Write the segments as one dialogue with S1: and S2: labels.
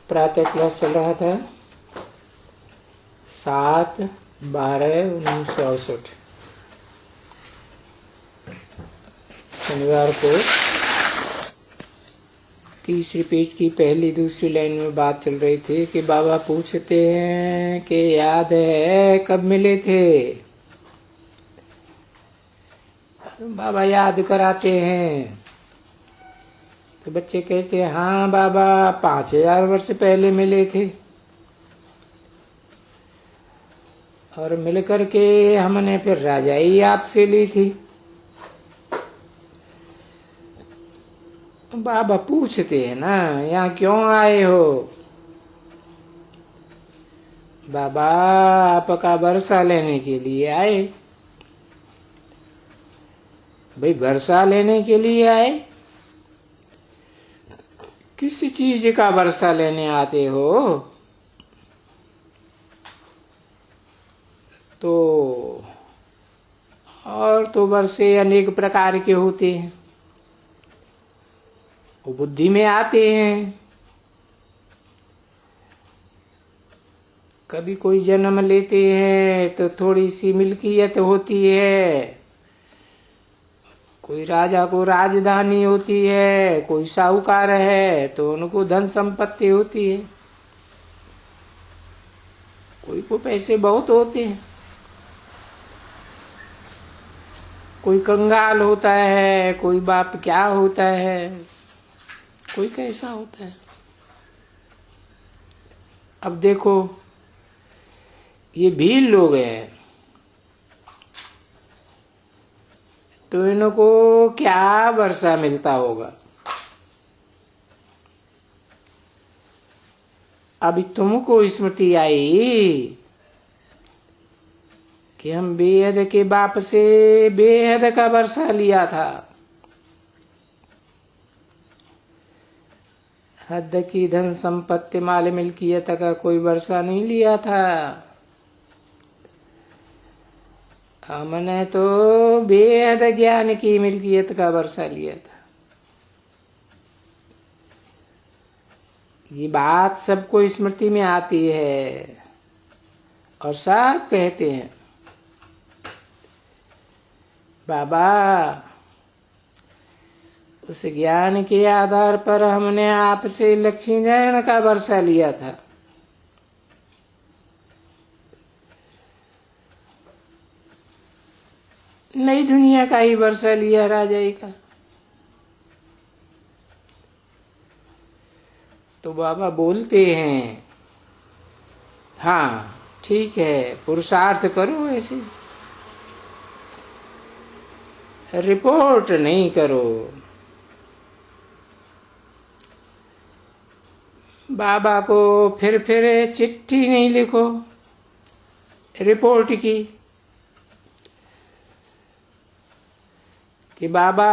S1: प्रातः क्लास चल रहा था 7/12/1968 शनिवार को। तीसरी पेज की पहली दूसरी लाइन में बात चल रही थी कि बाबा पूछते हैं कि याद है कब मिले थे। बाबा याद कराते हैं तो बच्चे कहते हैं हाँ बाबा 5000 वर्ष पहले मिले थे और मिलकर के हमने फिर राजाई आपसे ली थी। बाबा पूछते हैं ना यहाँ क्यों आए हो। बाबा आपका वर्षा लेने के लिए आए। भाई वर्षा लेने के लिए आए, किसी चीज का वर्षा लेने आते हो तो और तो वर्षे अनेक प्रकार के होते हैं, वो बुद्धि में आते हैं। कभी कोई जन्म लेते हैं तो थोड़ी सी मिल्कियत होती है, कोई राजा को राजधानी होती है, कोई साहूकार है तो उनको धन संपत्ति होती है, कोई को पैसे बहुत होते हैं, कोई कंगाल होता है, कोई बाप क्या होता है, कोई कैसा होता है। अब देखो ये भील लोग हैं तो इनको क्या वर्षा मिलता होगा। अभी तुमको स्मृति आई कि हम बेहद के बाप से बेहद का वर्षा लिया था, हद की धन संपत्ति माल मिल्कियत का कोई वर्षा नहीं लिया था। हमने तो बेहद ज्ञान की मिल्कियत का वर्षा लिया था। ये बात सबको स्मृति में आती है और सब कहते हैं बाबा उस ज्ञान के आधार पर हमने आपसे लक्ष्मी नारायण का वर्षा लिया था। नई दुनिया का ही वर्षा लिया राजाई का। तो बाबा बोलते हैं हाँ ठीक है पुरुषार्थ करो, ऐसे रिपोर्ट नहीं करो। बाबा को फिर चिट्ठी नहीं लिखो रिपोर्ट की कि बाबा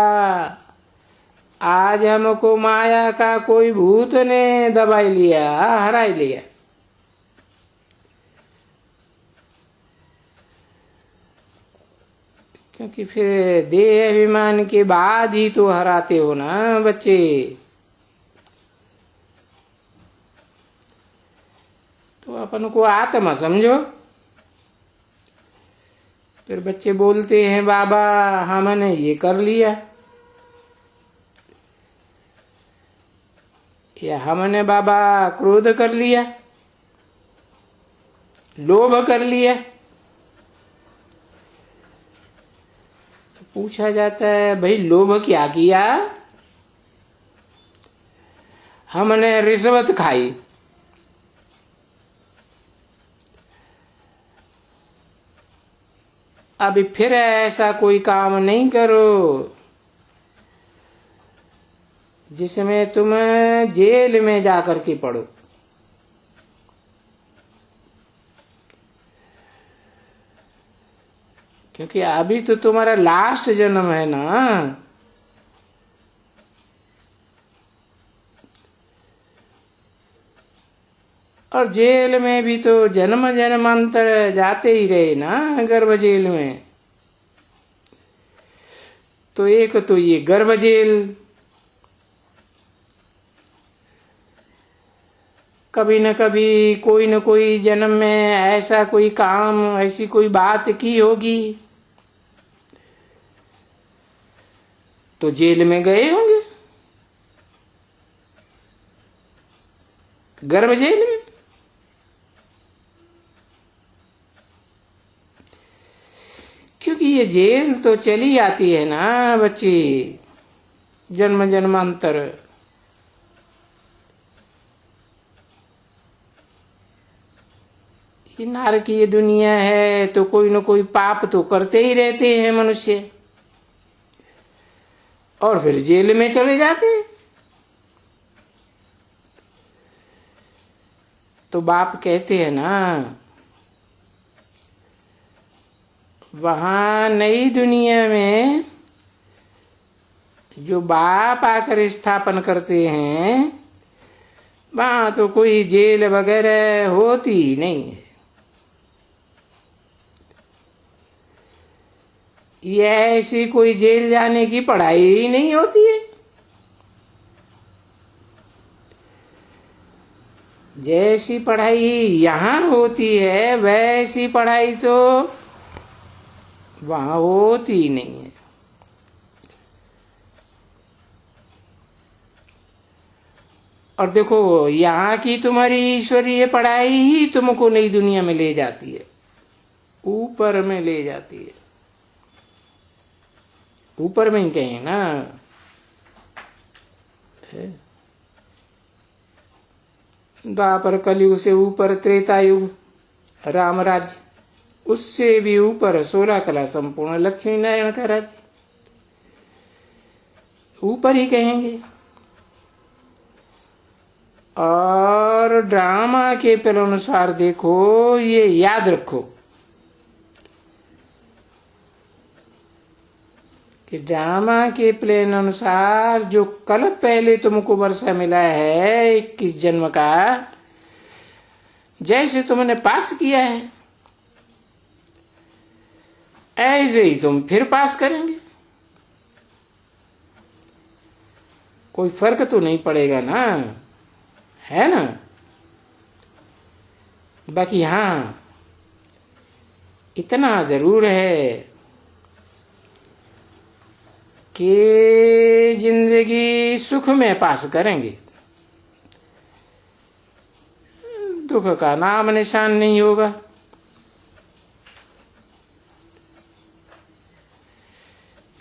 S1: आज हमको माया का कोई भूत ने दबाई लिया, हराई लिया। क्योंकि फिर देह अभिमान के बाद ही तो हराते हो ना बच्चे। तो अपन को आत्मा समझो। फिर बच्चे बोलते हैं बाबा हमने ये कर लिया या हमने बाबा क्रोध कर लिया, लोभ कर लिया। तो पूछा जाता है भाई लोभ क्या किया। हमने रिश्वत खाई। अभी फिर ऐसा कोई काम नहीं करो जिसमें तुम जेल में जाकर के पढ़ो। क्योंकि अभी तो तुम्हारा लास्ट जन्म है ना। और जेल में भी तो जन्म जन्मांतर जाते ही रहे ना गर्भ जेल में। तो एक तो ये गर्भ जेल, कभी न कभी कोई न कोई जन्म में ऐसा कोई काम, ऐसी कोई बात की होगी तो जेल में गए होंगे, गर्भ जेल में। क्योंकि ये जेल तो चली आती है ना बच्ची, जन्म जन्मांतर। ये नारक ये दुनिया है तो कोई न कोई पाप तो करते ही रहते हैं मनुष्य, और फिर जेल में चले जाते हैं। तो बाप कहते हैं ना, वहां नई दुनिया में जो बाप आकर स्थापन करते हैं, वहां तो कोई जेल वगैरह होती नहीं है। ये ऐसी कोई जेल जाने की पढ़ाई ही नहीं होती है। जैसी पढ़ाई यहां होती है वैसी पढ़ाई तो वहां होती ही नहीं है। और देखो, यहां की तुम्हारी ईश्वरीय पढ़ाई ही तुमको नई दुनिया में ले जाती है, ऊपर में ले जाती है। ऊपर में ही कहें ना, द्वापर कलयुग से ऊपर त्रेता युग, राम राज्य, उससे भी ऊपर 16 कला संपूर्ण लक्ष्मी नारायण का राज्य, ऊपर ही कहेंगे। और ड्रामा के पल अनुसार देखो, ये याद रखो कि ड्रामा के प्लेन अनुसार जो कल पहले तुमको वर्षा मिला है 21 जन्म का, जैसे तुमने पास किया है ऐसे ही तुम फिर पास करेंगे। कोई फर्क तो नहीं पड़ेगा ना, है ना। बाकी हां, इतना जरूर है कि जिंदगी सुख में पास करेंगे, दुख का नाम निशान नहीं होगा।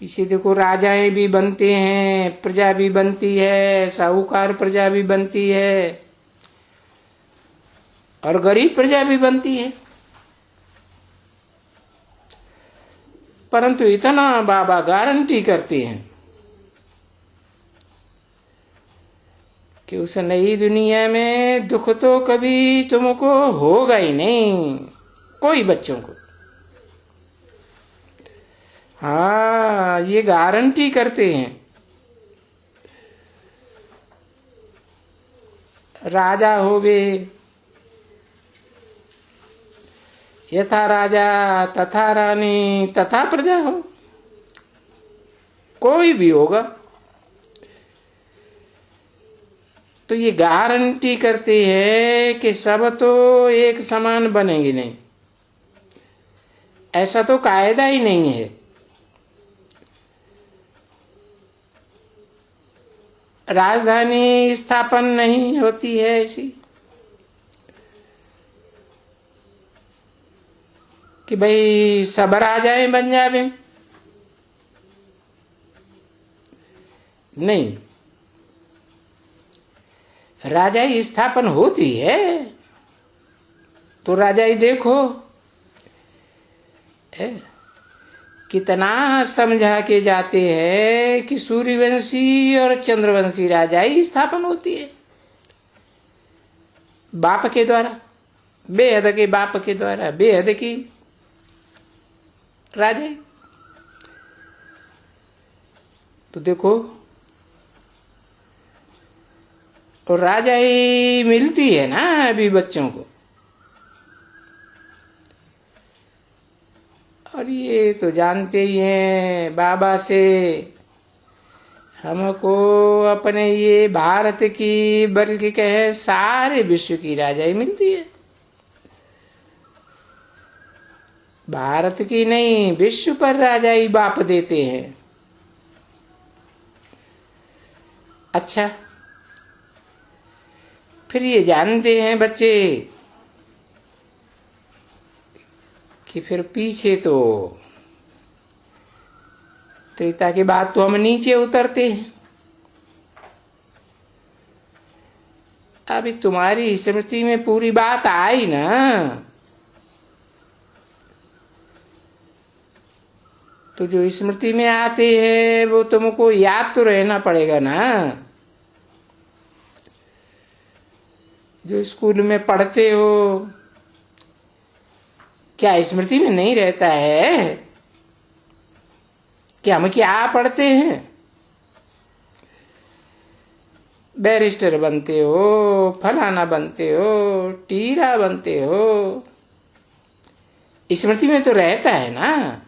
S1: इसे देखो, राजाएं भी बनते हैं, प्रजा भी बनती है, साहूकार प्रजा भी बनती है, और गरीब प्रजा भी बनती है। परंतु इतना बाबा गारंटी करते हैं कि उस नई दुनिया में दुख तो कभी तुमको होगा ही नहीं, कोई बच्चों को। हाँ, ये गारंटी करते हैं। राजा हो गए, यथा राजा तथा रानी तथा प्रजा हो, कोई भी होगा तो ये गारंटी करते हैं कि सब तो एक समान बनेंगे नहीं, ऐसा तो कायदा ही नहीं है। राजधानी स्थापन नहीं होती है ऐसी कि भाई सब राजाएं बन जावे, नहीं। राजाई स्थापन होती है तो राजाई देखो कितना समझा के जाते हैं कि सूर्यवंशी और चंद्रवंशी राजाई स्थापन होती है बाप के द्वारा, बेहद के बाप के द्वारा, बेहद की राजाई। तो देखो, और राजाई मिलती है ना अभी बच्चों को, और ये तो जानते ही हैं बाबा से हमको अपने ये भारत की बल्कि कहे सारे विश्व की राजाई मिलती है। भारत की नहीं, विश्व पर राजाई बाप देते हैं। अच्छा, फिर ये जानते हैं बच्चे कि फिर पीछे तो त्रेता के बाद तो हम नीचे उतरते हैं। अभी तुम्हारी स्मृति में पूरी बात आई ना, तो जो स्मृति में आते हैं वो तुमको याद तो रहना पड़ेगा ना। जो स्कूल में पढ़ते हो क्या स्मृति में नहीं रहता है कि हम क्या पढ़ते हैं? बैरिस्टर बनते हो, फलाना बनते हो, टीरा बनते हो, स्मृति में तो रहता है ना।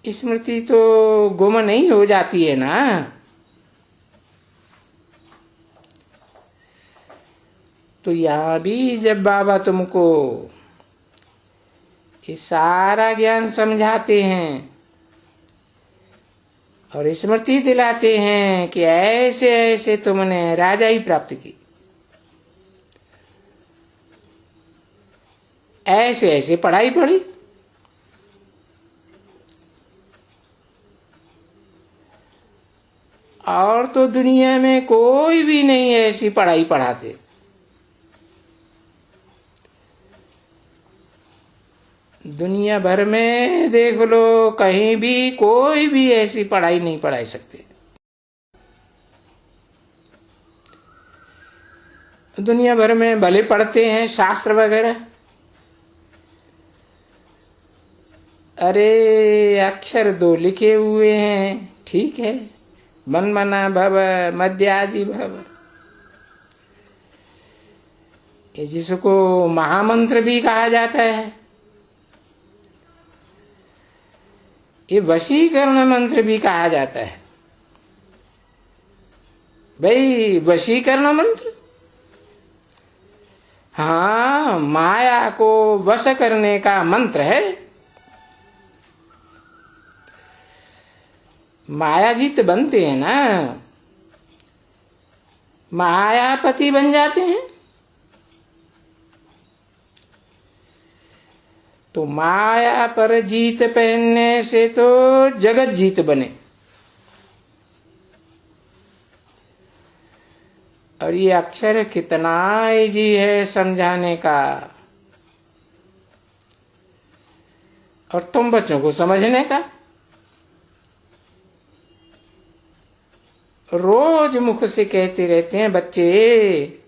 S1: स्मृति तो गुम नहीं हो जाती है ना। तो यहां भी जब बाबा तुमको ये सारा ज्ञान समझाते हैं और स्मृति दिलाते हैं कि ऐसे ऐसे तुमने राजाई प्राप्त की, ऐसे ऐसे पढ़ाई पढ़ी, और तो दुनिया में कोई भी नहीं ऐसी पढ़ाई पढ़ाते। दुनिया भर में देख लो, कहीं भी कोई भी ऐसी पढ़ाई नहीं पढ़ा सकते। दुनिया भर में भले पढ़ते हैं शास्त्र वगैरह, अरे अक्षर दो लिखे हुए हैं, ठीक है, मन मना भव मध्यादि भव, ये जिसको महामंत्र भी कहा जाता है, ये वशीकरण मंत्र भी कहा जाता है। भाई वशीकरण मंत्र, हाँ, माया को वश करने का मंत्र है। मायाजीत बनते हैं ना, मायापति बन जाते हैं। तो माया पर जीत पहनने से तो जगत जीत बने। और ये अक्षर कितना इजी है समझाने का, और तुम बच्चों को समझने का। रोज मुख से कहते रहते हैं बच्चे,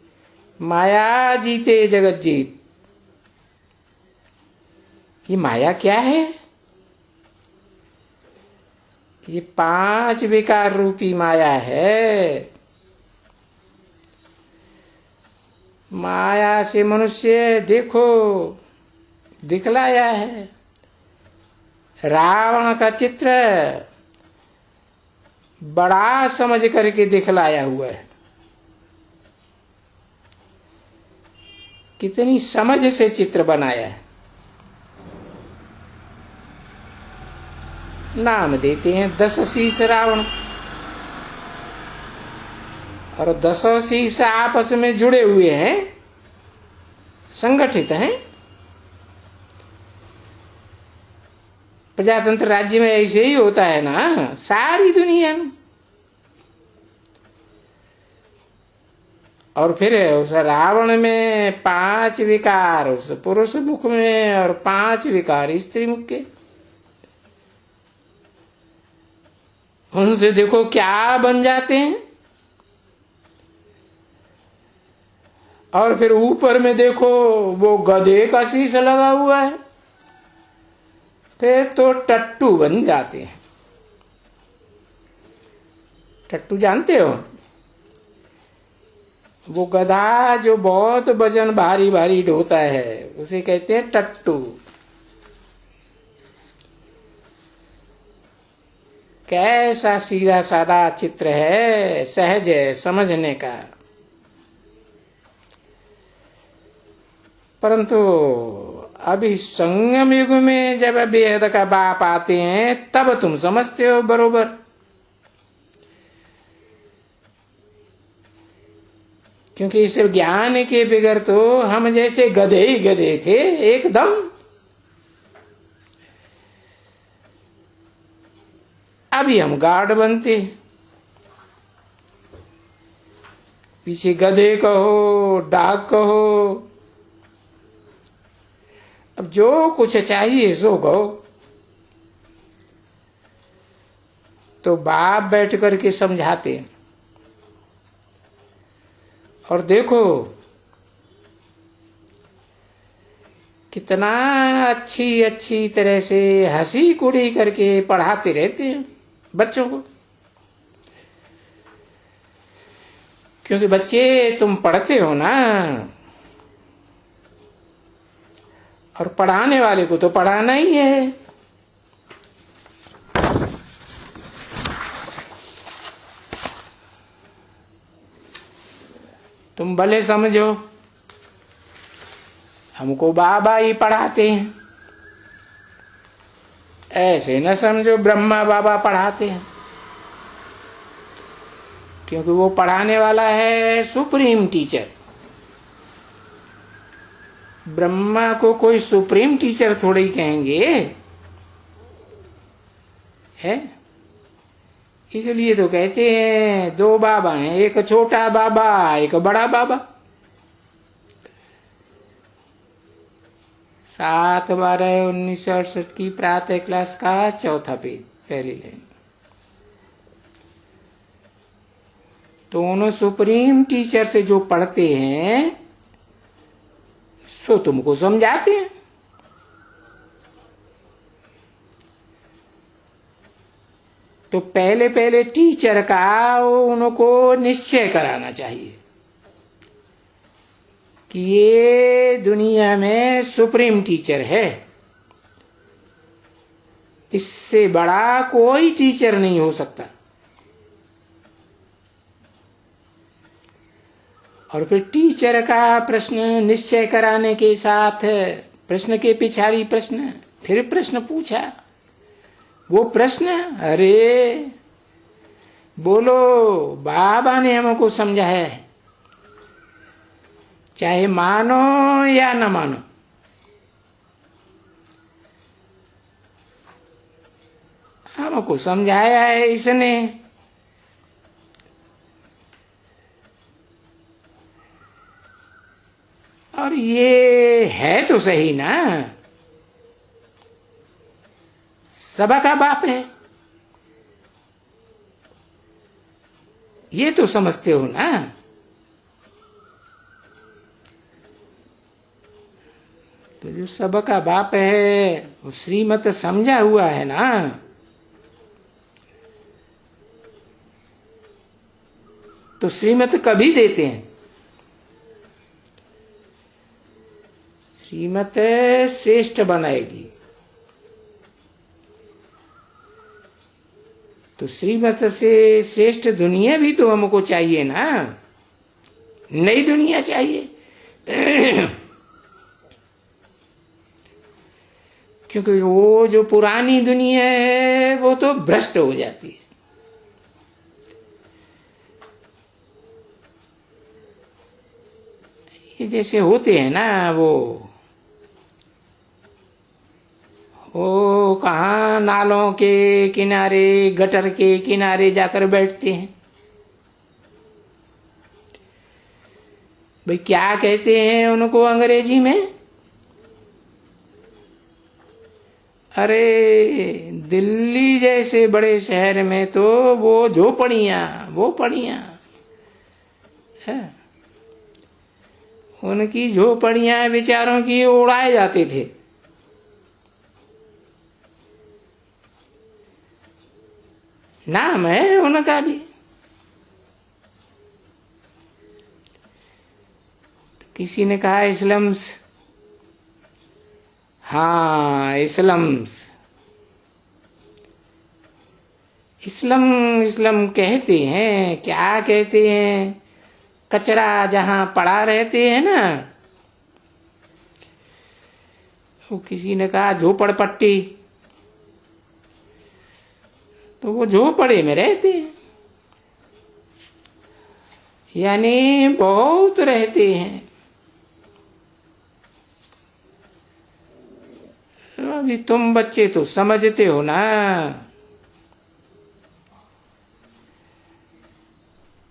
S1: माया जीते जगत जीत। ये माया क्या है? ये 5 विकार रूपी माया है। माया से मनुष्य देखो दिखलाया है। रावण का चित्र बड़ा समझ करके दिखलाया हुआ है। कितनी समझ से चित्र बनाया है। नाम देते हैं 10 शीश रावण, और 10 शीश आपस में जुड़े हुए हैं, संगठित हैं। प्रजातंत्र राज्य में ऐसे ही होता है ना, सारी दुनिया में। और फिर उस रावण में 5 विकार उस पुरुष मुख में, और 5 विकार स्त्री मुख के। उनसे देखो क्या बन जाते हैं। और फिर ऊपर में देखो वो गधे का शीश लगा हुआ है, फिर तो टट्टू बन जाते हैं। टट्टू जानते हो? वो गधा जो बहुत वजन भारी भारी ढोता है, उसे कहते हैं टट्टू। कैसा सीधा साधा चित्र है, सहज है समझने का। परंतु अभी संगम युग में जब बेहद का बाप आते हैं तब तुम समझते हो बरोबर। क्योंकि इस ज्ञान के बगैर तो हम जैसे गधे ही गधे थे एकदम। अभी हम गार्ड बनते, पीछे गधे कहो डाक कहो, अब जो कुछ चाहिए सो कहो। तो बाप बैठ करके समझाते और देखो कितना अच्छी तरह से हंसी कुड़ी करके पढ़ाते रहते हैं बच्चों को। क्योंकि बच्चे तुम पढ़ते हो ना, और पढ़ाने वाले को तो पढ़ाना ही है। तुम भले समझो हमको बाबा ही पढ़ाते हैं, ऐसे न समझो ब्रह्मा बाबा पढ़ाते हैं। क्योंकि वो पढ़ाने वाला है सुप्रीम टीचर। ब्रह्मा को कोई सुप्रीम टीचर थोड़ी ही कहेंगे, है? इसलिए तो कहते हैं दो बाबा हैं, एक छोटा बाबा एक बड़ा बाबा। 7/12/1968 की प्रातः क्लास का चौथा पेज, पहली लाइन। दोनों सुप्रीम टीचर से जो पढ़ते हैं सो तुमको समझाते हैं। तो पहले टीचर का उनको निश्चय कराना चाहिए कि ये दुनिया में सुप्रीम टीचर है, इससे बड़ा कोई टीचर नहीं हो सकता। और फिर टीचर का प्रश्न निश्चय कराने के साथ प्रश्न के पिछाड़ी प्रश्न, फिर प्रश्न पूछा। वो प्रश्न, अरे बोलो बाबा ने हमको समझाया है, चाहे मानो या न मानो। हमको समझाया है इसने, और ये है तो सही ना, सबका बाप है, ये तो समझते हो ना। तो जो सबका बाप है वो श्रीमत समझा हुआ है ना। तो श्रीमत कभी देते हैं? श्रीमत श्रेष्ठ बनाएगी। तो श्रीमत से श्रेष्ठ दुनिया भी तो हमको चाहिए ना, नई दुनिया चाहिए। क्योंकि वो जो पुरानी दुनिया है वो तो भ्रष्ट हो जाती है। ये जैसे होते हैं ना, वो कहाँ नालों के किनारे, गटर के किनारे जाकर बैठते हैं। भाई क्या कहते हैं उनको अंग्रेजी में? अरे दिल्ली जैसे बड़े शहर में तो वो झोपड़ियां है, उनकी झोपड़ियां बेचारों की उड़ाए जाते थे। नाम है उनका भी। किसी ने कहा स्लम्स, हाँ स्लम्स। इस्लाम इस्लाम कहते हैं, क्या कहते हैं? कचरा जहां पड़ा रहते हैं ना, वो किसी ने कहा झोपड़पट्टी, तो वो झोपड़े में रहते हैं, यानी बहुत रहते हैं। अभी तुम बच्चे तो समझते हो ना,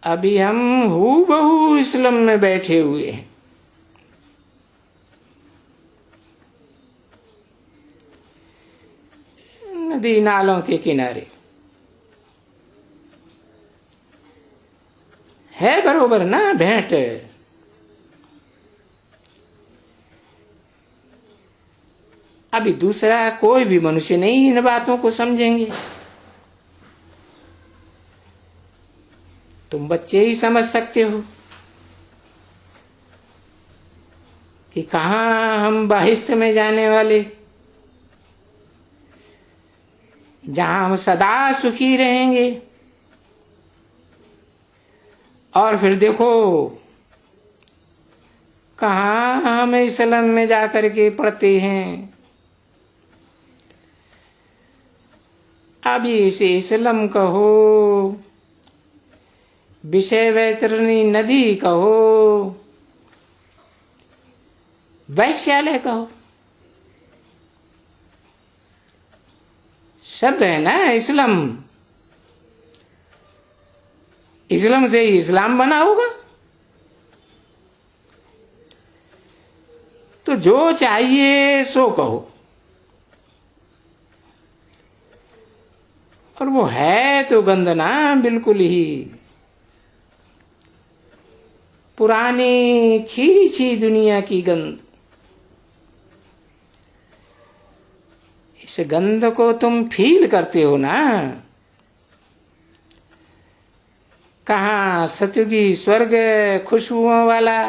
S1: अभी हम हूबहू इस्लाम में बैठे हुए हैं। नदी नालों के किनारे है बरोबर ना भेंट। अभी दूसरा कोई भी मनुष्य नहीं इन बातों को समझेंगे, तुम बच्चे ही समझ सकते हो कि कहां हम बहिश्त में जाने वाले, जहां हम सदा सुखी रहेंगे। और फिर देखो कहां हम इस्लाम में जाकर के पढ़ते हैं। अभी इसे इस्लाम कहो, विषय वैतरणी नदी कहो, वैश्यालय कहो, शब्द है ना इस्लाम। इस्लाम से ही इस्लाम बना होगा। तो जो चाहिए सो कहो, और वो है तो गंदना बिल्कुल ही पुरानी छी छी दुनिया की गंध। इस गंध को तुम फील करते हो ना। कहाँ सतयुगी स्वर्ग खुशबुओं वाला,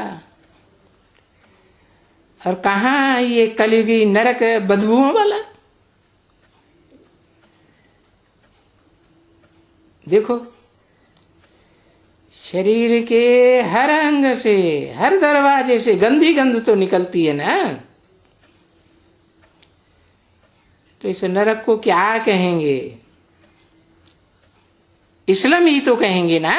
S1: और कहाँ ये कलयुगी नरक बदबुओं वाला। देखो शरीर के हर अंग से, हर दरवाजे से गंदी गंध तो निकलती है ना। तो इस नरक को क्या कहेंगे? इस्लाम ही तो कहेंगे ना,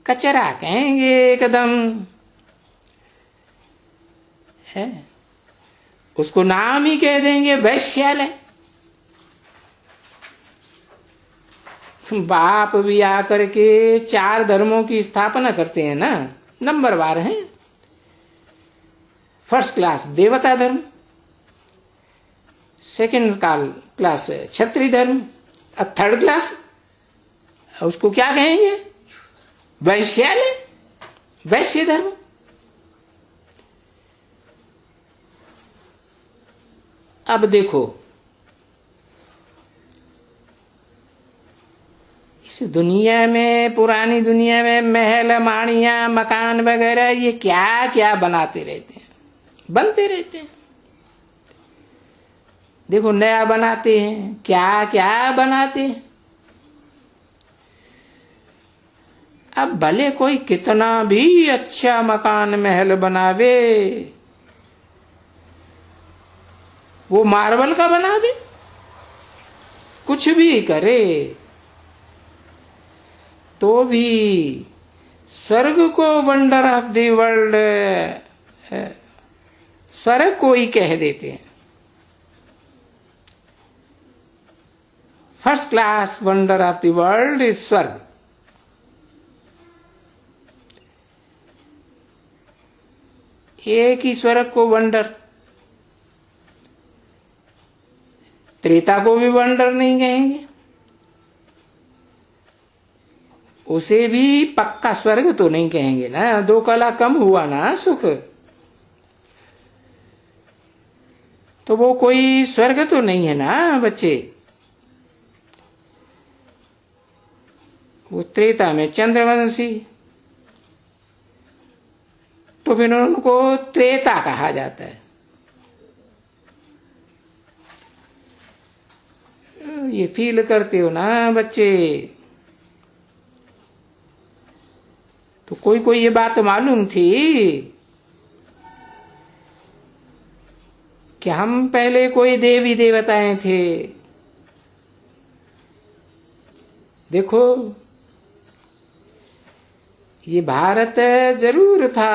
S1: कचरा कहेंगे एकदम है। उसको नाम ही कह देंगे वैश्यालय। बाप भी आकर के 4 धर्मों की स्थापना करते हैं ना, नंबरवार हैं। फर्स्ट क्लास देवता धर्म, सेकंड क्लास क्षत्रिय धर्म, और थर्ड क्लास उसको क्या कहेंगे? वैश्यालय, वैश्य धर्म। अब देखो इस दुनिया में, पुरानी दुनिया में महल माड़ियां मकान वगैरह ये क्या क्या बनाते रहते हैं, बनते रहते हैं। देखो नया बनाते हैं, क्या क्या बनाते हैं। अब भले कोई कितना भी अच्छा मकान महल बनावे, वो मार्बल का बनावे, कुछ भी करे, तो भी स्वर्ग को वंडर ऑफ द वर्ल्ड स्वर्ग को ही कह देते हैं। First class wonder of the world is स्वर्ग। एक ही स्वर्ग को वंडर, त्रेता को भी वंडर नहीं कहेंगे, उसे भी पक्का स्वर्ग तो नहीं कहेंगे ना। 2 कला कम हुआ ना सुख, तो वो कोई स्वर्ग तो नहीं है ना बच्चे। वो त्रेता में चंद्रवंशी, तो फिर उनको त्रेता कहा जाता है। ये फील करते हो ना बच्चे, तो कोई कोई ये बात मालूम थी कि हम पहले कोई देवी देवताएं थे। देखो ये भारत जरूर था,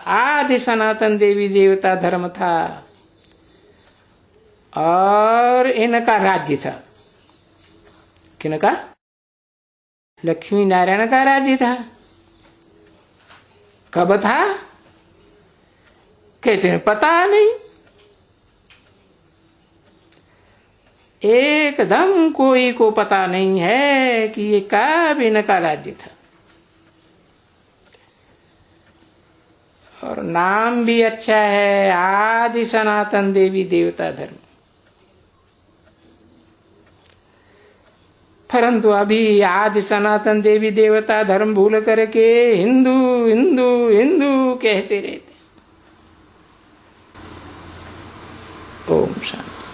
S1: आदि सनातन देवी देवता धर्म था और इनका राज्य था। किनका? लक्ष्मी नारायण का राज्य था। कब था? कहते हैं पता नहीं, एकदम कोई को पता नहीं है कि ये कब इनका राज्य था। और नाम भी अच्छा है, आदि सनातन देवी देवता धर्म। परंतु अभी आदि सनातन देवी देवता धर्म भूल करके हिंदू हिंदू हिंदू कहते रहते। ओम शांति।